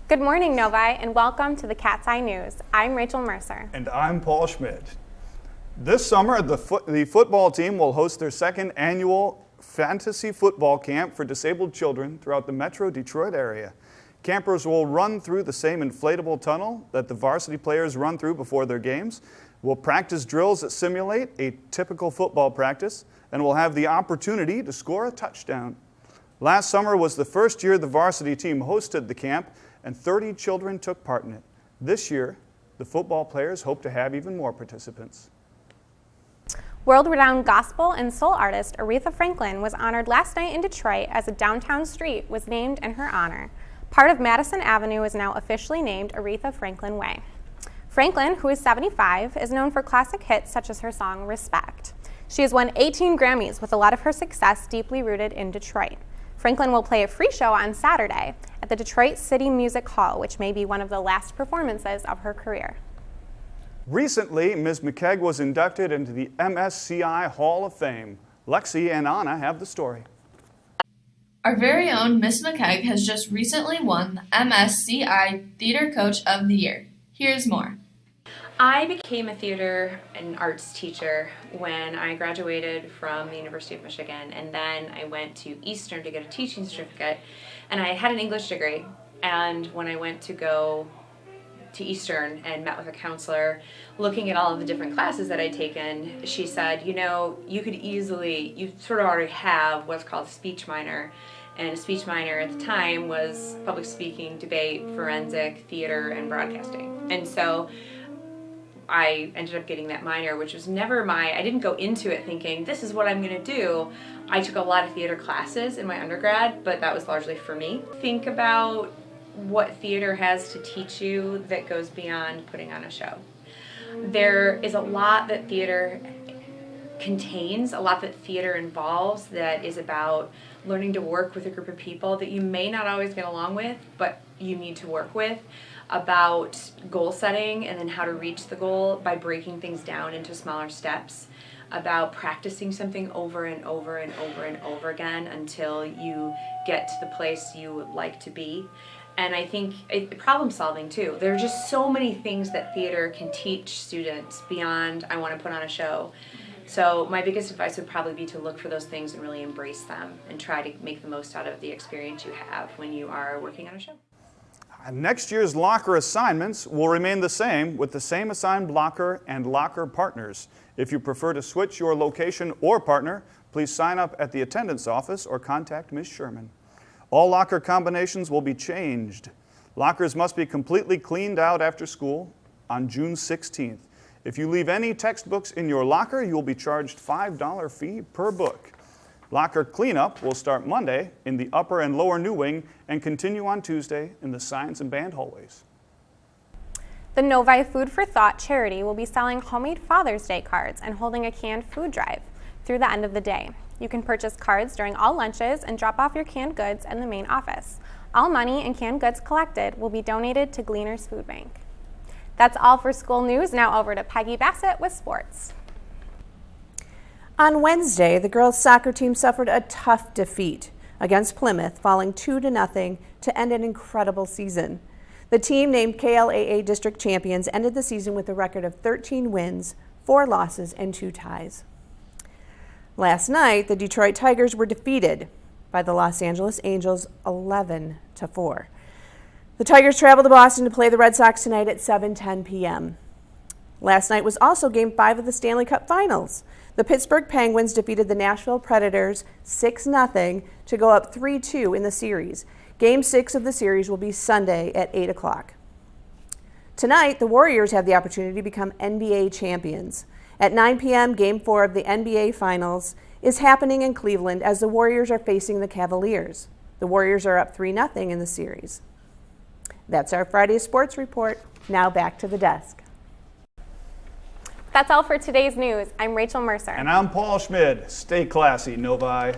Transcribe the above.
Good morning, Novi, and welcome to the Cat's Eye News. I'm Rachel Mercer. And I'm Paul Schmidt. This summer, the football team will host their second annual fantasy football camp for disabled children throughout the Metro Detroit area. Campers will run through the same inflatable tunnel that the varsity players run through before their games, will practice drills that simulate a typical football practice, and will have the opportunity to score a touchdown. Last summer was the first year the varsity team hosted the camp, and 30 children took part in it. This year, the football players hope to have even more participants. World-renowned gospel and soul artist Aretha Franklin was honored last night in Detroit as a downtown street was named in her honor. Part of Madison Avenue is now officially named Aretha Franklin Way. Franklin, who is 75, is known for classic hits such as her song Respect. She has won 18 Grammys, with a lot of her success deeply rooted in Detroit. Franklin will play a free show on Saturday at the Detroit City Music Hall, which may be one of the last performances of her career. Recently, Ms. McKeag was inducted into the MSCI Hall of Fame. Lexi and Anna have the story. Our very own Miss McKeag has just recently won the MSCI Theater Coach of the Year. Here's more. I became a theater and arts teacher when I graduated from the University of Michigan, and then I went to Eastern to get a teaching certificate, and I had an English degree. And when I went to go to Eastern and met with a counselor looking at all of the different classes that I'd taken, she said, you know, you sort of already have what's called a speech minor, and a speech minor at the time was public speaking, debate, forensic, theater, and broadcasting. And so I ended up getting that minor, which was never I didn't go into it thinking, this is what I'm going to do. I took a lot of theater classes in my undergrad, but that was largely for me. Think about what theater has to teach you that goes beyond putting on a show. There is a lot that theater contains, a lot that theater involves, that is about learning to work with a group of people that you may not always get along with, but you need to work with, about goal setting and then how to reach the goal by breaking things down into smaller steps, about practicing something over and over and over and over again until you get to the place you would like to be. And I think problem solving too. There are just so many things that theater can teach students beyond I want to put on a show. So my biggest advice would probably be to look for those things and really embrace them and try to make the most out of the experience you have when you are working on a show. Next year's locker assignments will remain the same with the same assigned locker and locker partners. If you prefer to switch your location or partner, please sign up at the attendance office or contact Ms. Sherman. All locker combinations will be changed. Lockers must be completely cleaned out after school on June 16th. If you leave any textbooks in your locker, you will be charged $5 fee per book. Locker cleanup will start Monday in the upper and lower new wing and continue on Tuesday in the science and band hallways. The Novi Food for Thought charity will be selling homemade Father's Day cards and holding a canned food drive through the end of the day. You can purchase cards during all lunches and drop off your canned goods in the main office. All money and canned goods collected will be donated to Gleaners Food Bank. That's all for school news. Now over to Peggy Bassett with sports. On Wednesday, the girls' soccer team suffered a tough defeat against Plymouth, falling 2-0 to end an incredible season. The team, named KLAA District Champions, ended the season with a record of 13 wins, 4 losses, and 2 ties. Last night, the Detroit Tigers were defeated by the Los Angeles Angels 11-4. The Tigers travel to Boston to play the Red Sox tonight at 7:10 p.m. Last night was also Game 5 of the Stanley Cup Finals. The Pittsburgh Penguins defeated the Nashville Predators 6-0 to go up 3-2 in the series. Game 6 of the series will be Sunday at 8 o'clock. Tonight, the Warriors have the opportunity to become NBA champions. At 9 p.m., Game 4 of the NBA Finals is happening in Cleveland as the Warriors are facing the Cavaliers. The Warriors are up 3-0 in the series. That's our Friday sports report. Now back to the desk. That's all for today's news. I'm Rachel Mercer. And I'm Paul Schmid. Stay classy, Novi.